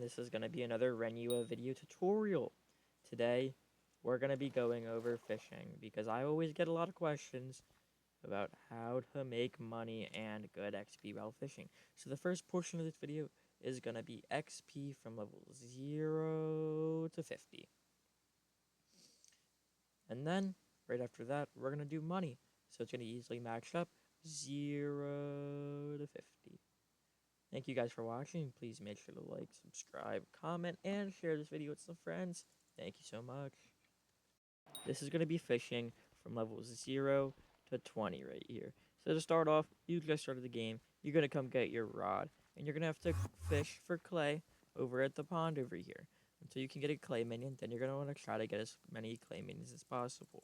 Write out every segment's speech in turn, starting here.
this is going to be another Renua video tutorial. Today, we're going to be going over fishing, because I always get a lot of questions about how to make money and good XP while fishing. So the first portion of this video is going to be XP from level 0 to 50. And then, right after that, we're going to do money. So it's going to easily match up 0 to 50. Thank you guys for watching. Please make sure to like, subscribe, comment, and share this video with some friends. Thank you so much. This is going to be fishing from levels 0 to 20 right here. So to start off, you just started the game. You're going to come get your rod, and you're going to have to fish for clay over at the pond over here until you can get a clay minion. Then you're going to want to try to get as many clay minions as possible.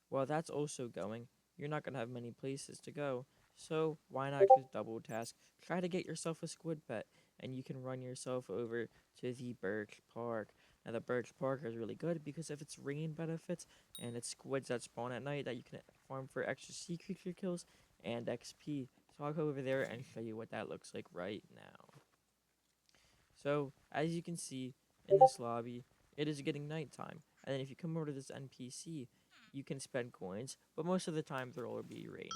While that's also going, you're not going to have many places to go. So why not just double task? Try to get yourself a squid pet, and you can run yourself over to the Birch Park. Now the Birch Park is really good because of its rain benefits, and it's squids that spawn at night that you can farm for extra sea creature kills and XP. So I'll go over there and show you what that looks like right now. So as you can see in this lobby, it is getting nighttime, and then if you come over to this NPC, you can spend coins, but most of the time there will be rain.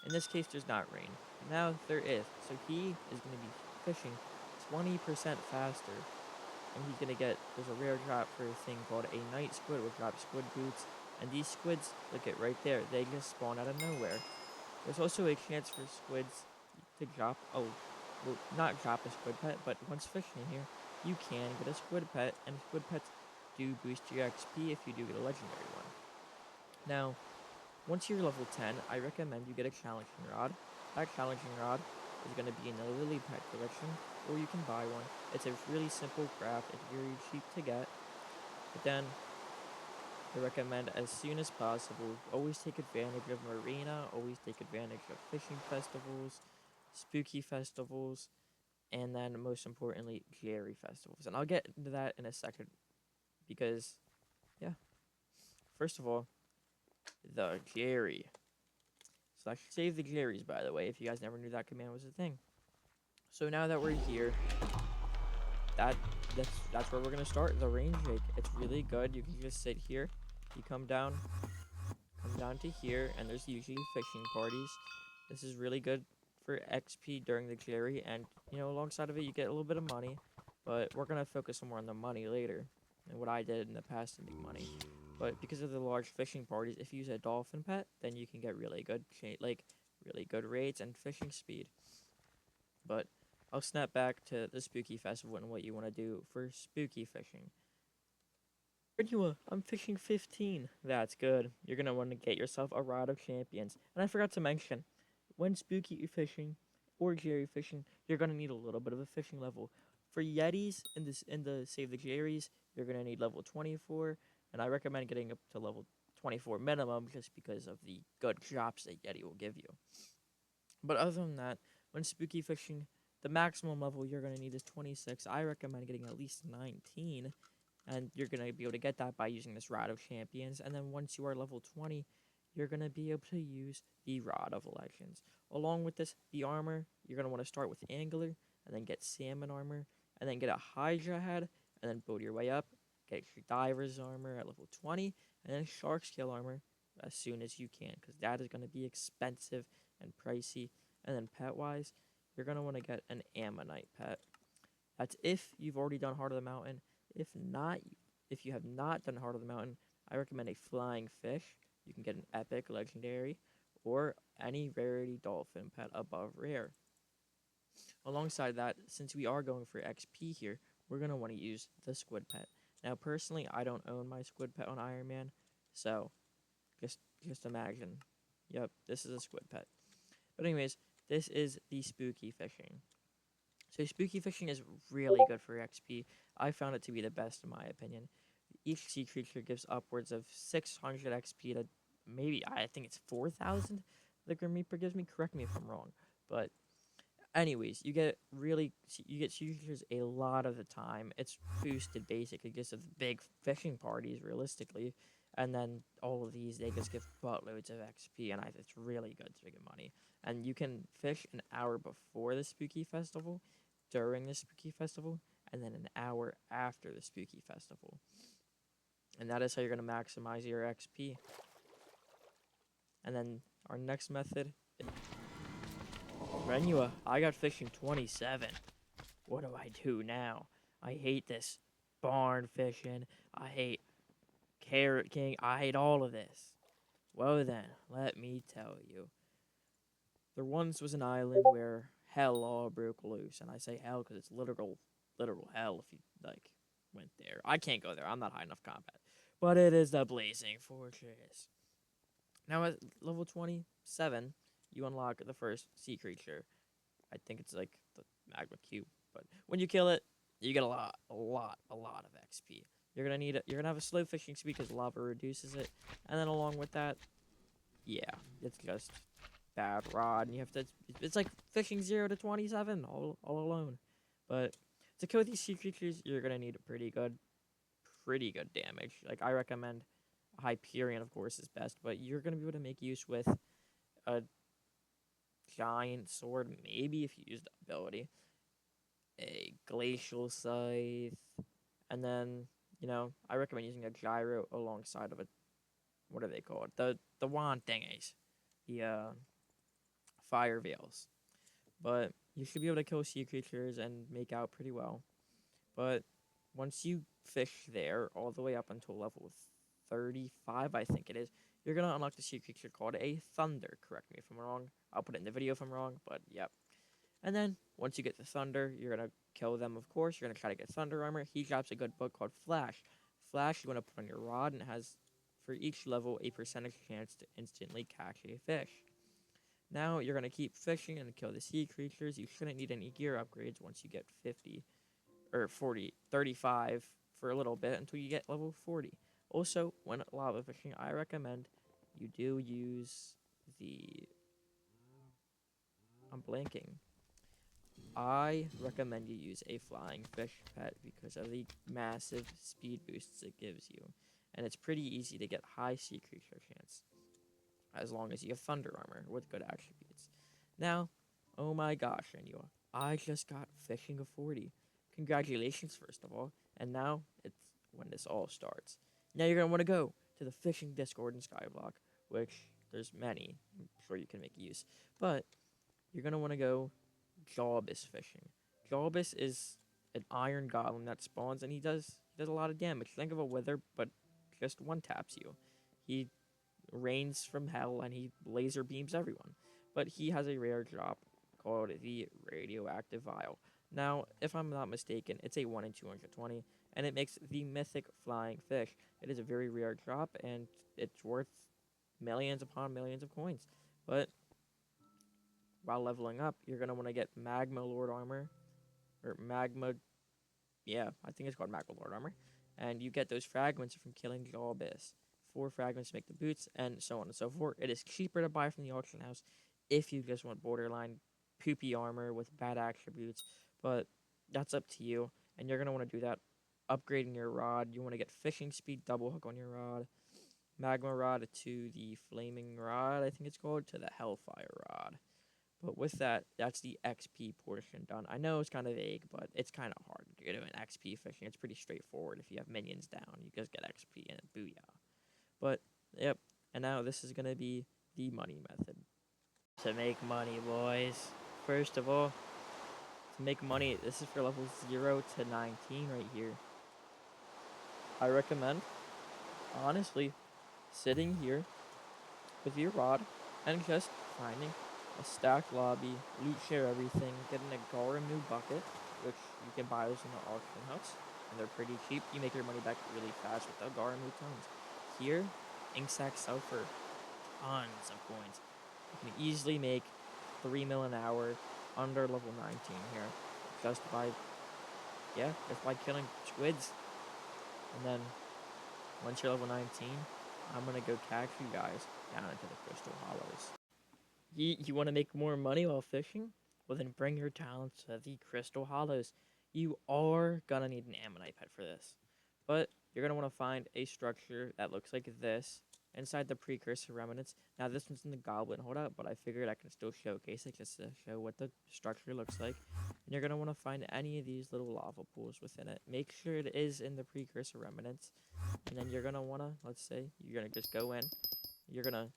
In this case, there's not rain. Now there is, so he is going to be fishing 20% faster, and he's going to get, there's a rare drop for a thing called a night squid, which drops squid boots, and these squids, look at right there, they just spawn out of nowhere. There's also a chance for squids to drop, well, not drop a squid pet, but once fishing in here, you can get a squid pet, and squid pets do boost your XP if you do get a legendary one. Now, once you're level 10, I recommend you get a challenging rod. That challenging rod is going to be in the Lily Pet collection, or you can buy one. It's a really simple craft, it's very cheap to get. But then, I recommend as soon as possible, always take advantage of Marina, always take advantage of fishing festivals, spooky festivals, and then most importantly, Jerry festivals. And I'll get into that in a second, because, yeah. First of all, the Jerry. / save the Jerrys, by the way, if you guys never knew that command was a thing. So now that we're here, that's where we're gonna start, the rain jig. It's really good. You can just sit here, you come down to here, and there's usually fishing parties. This is really good for XP during the Jerry, and you know, alongside of it you get a little bit of money, but we're gonna focus more on the money later, and what I did in the past to make money. But because of the large fishing parties, if you use a dolphin pet, then you can get really good rates and fishing speed. But I'll snap back to the spooky festival and what you want to do for spooky fishing. Renua, I'm fishing 15. That's good. You're going to want to get yourself a rod of champions. And I forgot to mention, when spooky fishing or Jerry fishing, you're going to need a little bit of a fishing level. For Yetis in the Save the Jerrys, you're going to need level 24. And I recommend getting up to level 24 minimum, just because of the good drops that Yeti will give you. But other than that, when spooky fishing, the maximum level you're going to need is 26. I recommend getting at least 19. And you're going to be able to get that by using this Rod of Champions. And then once you are level 20, you're going to be able to use the Rod of Legends. Along with this, the armor, you're going to want to start with Angler, and then get Salmon armor, and then get a Hydra head, and then build your way up. Get your Diver's armor at level 20, and then Shark Scale armor as soon as you can, because that is going to be expensive and pricey. And then pet-wise, you're going to want to get an Ammonite pet. That's if you've already done Heart of the Mountain. If not, if you have not done Heart of the Mountain, I recommend a Flying Fish. You can get an Epic Legendary, or any Rarity Dolphin pet above Rare. Alongside that, since we are going for XP here, we're going to want to use the Squid Pet. Now, personally, I don't own my Squid Pet on Iron Man, so just imagine. Yep, this is a Squid Pet. But anyways, this is the spooky fishing. So spooky fishing is really good for XP. I found it to be the best in my opinion. Each sea creature gives upwards of 600 XP to maybe, I think it's 4,000 the Grim Reaper gives me. Correct me if I'm wrong. But anyways, you get sea creatures a lot of the time. It's boosted basically just of big fishing parties realistically. And then all of these, they just give buttloads of XP, and it's really good to get money. And you can fish an hour before the spooky festival, during the spooky festival, and then an hour after the spooky festival. And that is how you're going to maximize your XP. And then our next method, Renua, I got fishing 27. What do I do now? I hate this barn fishing. I hate Carrot King. I hate all of this. Well then, let me tell you. There once was an island where hell all broke loose, and I say hell because it's literal hell if you like went there. I can't go there. I'm not high enough combat, but it is the Blazing Fortress. Now at level 27, you unlock the first sea creature. I think it's like the magma cube, but when you kill it, you get a lot of XP. You're gonna have a slow fishing speed because lava reduces it, and then along with that, yeah, it's just bad rod, and you have to. It's like fishing 0 to 27 all alone. But to kill these sea creatures, you're gonna need a pretty good damage. Like I recommend Hyperion, of course, is best, but you're gonna be able to make use with a giant sword, maybe if you use the ability, a glacial scythe, and then I recommend using a gyro alongside of a what are they called? The wand thingies, the fire veils. But you should be able to kill sea creatures and make out pretty well. But once you fish there all the way up until level 35, I think it is, you're going to unlock the sea creature called a Thunder. Correct me if I'm wrong. I'll put it in the video if I'm wrong, but yep. And then once you get the Thunder, you're going to kill them, of course. You're going to try to get Thunder Armor. He drops a good book called Flash. Flash you want to put on your rod, and it has, for each level, a percentage chance to instantly catch a fish. Now you're going to keep fishing and kill the sea creatures. You shouldn't need any gear upgrades once you get 50 or 40, 35 for a little bit until you get level 40. Also, when lava fishing, I recommend you do use the... I'm blanking. I recommend you use a flying fish pet because of the massive speed boosts it gives you. And it's pretty easy to get high sea creature chance, as long as you have Thunder Armor with good attributes. Now, oh my gosh, Renua, I just got fishing of 40. Congratulations, first of all. And now, it's when this all starts. Now you're going to want to go to the fishing Discord in Skyblock, which there's many. I'm sure you can make use. But you're going to want to go Jawbus fishing. Jawbus is an iron golem that spawns, and he does a lot of damage. Think of a wither, but just one taps you. He rains from hell, and he laser beams everyone. But he has a rare drop called the Radioactive Vial. Now, if I'm not mistaken, it's a 1 in 220, and it makes the mythic flying fish. It is a very rare drop, and it's worth millions upon millions of coins. But while leveling up, you're going to want to get Magma Lord Armor, or Magma, yeah, I think it's called Magma Lord Armor, and you get those fragments from killing Jawbus. 4 fragments to make the boots, and so on and so forth. It is cheaper to buy from the auction house if you just want borderline poopy armor with bad attributes, but that's up to you, and you're going to want to do that upgrading your rod. You want to get fishing speed double hook on your rod, magma rod to the flaming rod, I think it's called, to the hellfire rod. But with that, that's the XP portion done. I know it's kind of vague, but it's kind of hard to do an XP fishing. It's pretty straightforward. If you have minions down, you just get XP and a booyah. But, yep, and now this is going to be the money method. To make money, boys. First of all, to make money, this is for levels 0 to 19 right here. I recommend, honestly, sitting here with your rod and just finding a stacked lobby, loot share everything, getting a Garum new bucket, which you can buy those in the auction house, and they're pretty cheap. You make your money back really fast with the Garum new tons. Here, Inksack sell for tons of coins. You can easily make 3 mil an hour under level 19 here, just by killing squids. And then once you're level 19, I'm gonna go catch you guys down into the Crystal Hollows. You want to make more money while fishing? Well, then bring your talents to the Crystal Hollows. You are gonna need an ammonite pet for this, but you're gonna want to find a structure that looks like this. inside the precursor remnants. Now this one's in the goblin holdout, but I figured I can still showcase it just to show what the structure looks like. And you're going to want to find any of these little lava pools within it. Make sure it is in the precursor remnants. And then you're going to want to, let's say, you're going to just go in. You're going to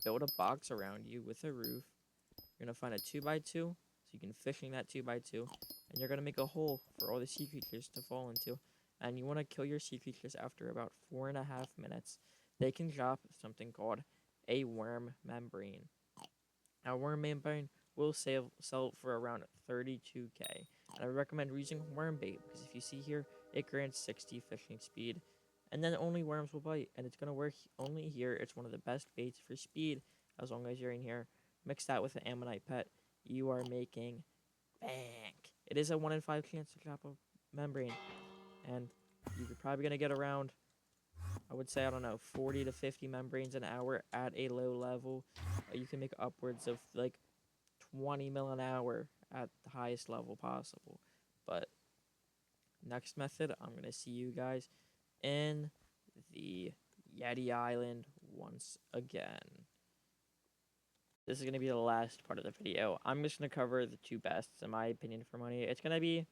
build a box around you with a roof. You're going to find a 2x2, so you can fishing that 2x2. And you're going to make a hole for all the sea creatures to fall into. And you want to kill your sea creatures after about 4.5 minutes. They can drop something called a worm membrane. Now, worm membrane will sell for around 32k. And I recommend using worm bait because if you see here, it grants 60 fishing speed. And then only worms will bite, and it's going to work only here. It's one of the best baits for speed as long as you're in here. Mix that with an ammonite pet. You are making bank. It is a 1 in 5 chance to drop a membrane. And you're probably going to get around, I would say, I don't know, 40 to 50 membranes an hour at a low level. You can make upwards of like 20 mil an hour at the highest level possible. But next method, I'm going to see you guys in the Yeti Island once again. This is going to be the last part of the video. I'm just going to cover the two bests, in my opinion, for money. It's going to be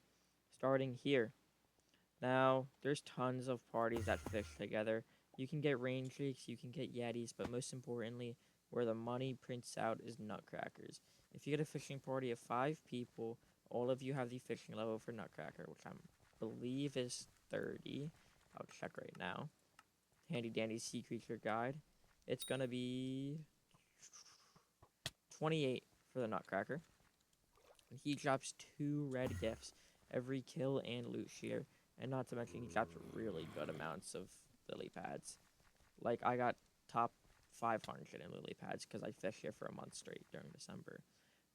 starting here. Now, there's tons of parties that fish together. You can get rain streaks, you can get yetis, but most importantly, where the money prints out is nutcrackers. If you get a fishing party of 5 people, all of you have the fishing level for nutcracker, which I believe is 30. I'll check right now. Handy dandy sea creature guide. It's going to be 28 for the nutcracker. And he drops 2 red gifts every kill and loot shear. And not to mention, he drops really good amounts of lily pads. Like, I got top 500 in lily pads because I fished here for a month straight during December.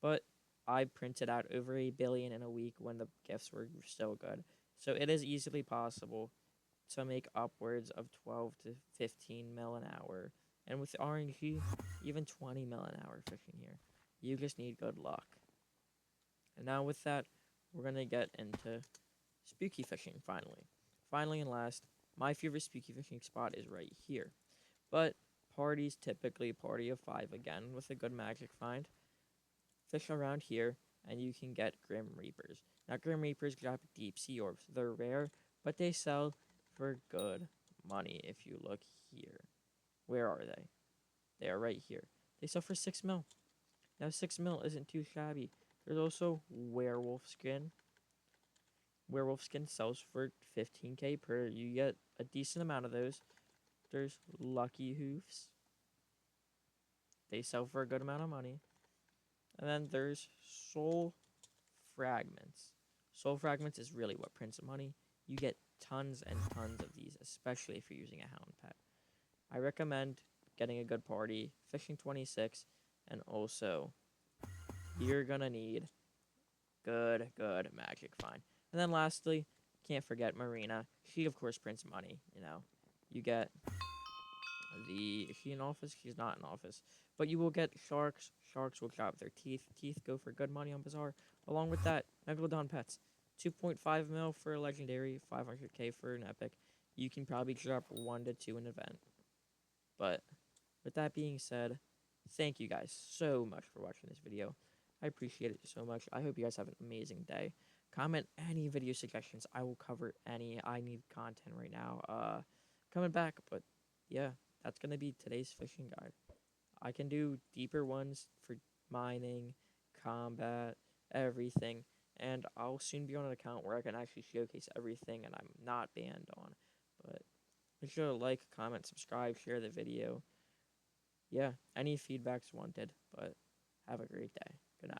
But I printed out over 1 billion in a week when the gifts were so good. So it is easily possible to make upwards of 12 to 15 mil an hour. And with RNG, even 20 mil an hour fishing here. You just need good luck. And now with that, we're going to get into spooky fishing, finally. Finally and last, my favorite spooky fishing spot is right here. But parties typically party of 5 again with a good magic find. Fish around here, and you can get Grim Reapers. Now, Grim Reapers drop deep sea orbs. They're rare, but they sell for good money if you look here. Where are they? They are right here. They sell for 6 mil. Now, 6 mil isn't too shabby. There's also werewolf skin. Werewolf skin sells for 15k per. You get a decent amount of those. There's lucky hoofs. They sell for a good amount of money. And then there's soul fragments. Soul fragments is really what prints money. You get tons and tons of these, especially if you're using a hound pet. I recommend getting a good party, fishing 26, and also you're gonna need good magic find. And then lastly, can't forget Marina. She, of course, prints money, you know. You get is she in office? She's not in office. But you will get sharks. Sharks will drop their teeth. Teeth go for good money on Bazaar. Along with that, Megalodon pets. 2.5 mil for a legendary, 500k for an epic. You can probably drop 1 to 2 in an event. But with that being said, thank you guys so much for watching this video. I appreciate it so much. I hope you guys have an amazing day. Comment any video suggestions. I will cover any. I need content right now. Coming back, but yeah, that's gonna be today's fishing guide. I can do deeper ones for mining, combat, everything, and I'll soon be on an account where I can actually showcase everything and I'm not banned on. But make sure to like, comment, subscribe, share the video. Yeah, any feedback's wanted, but have a great day. Good night.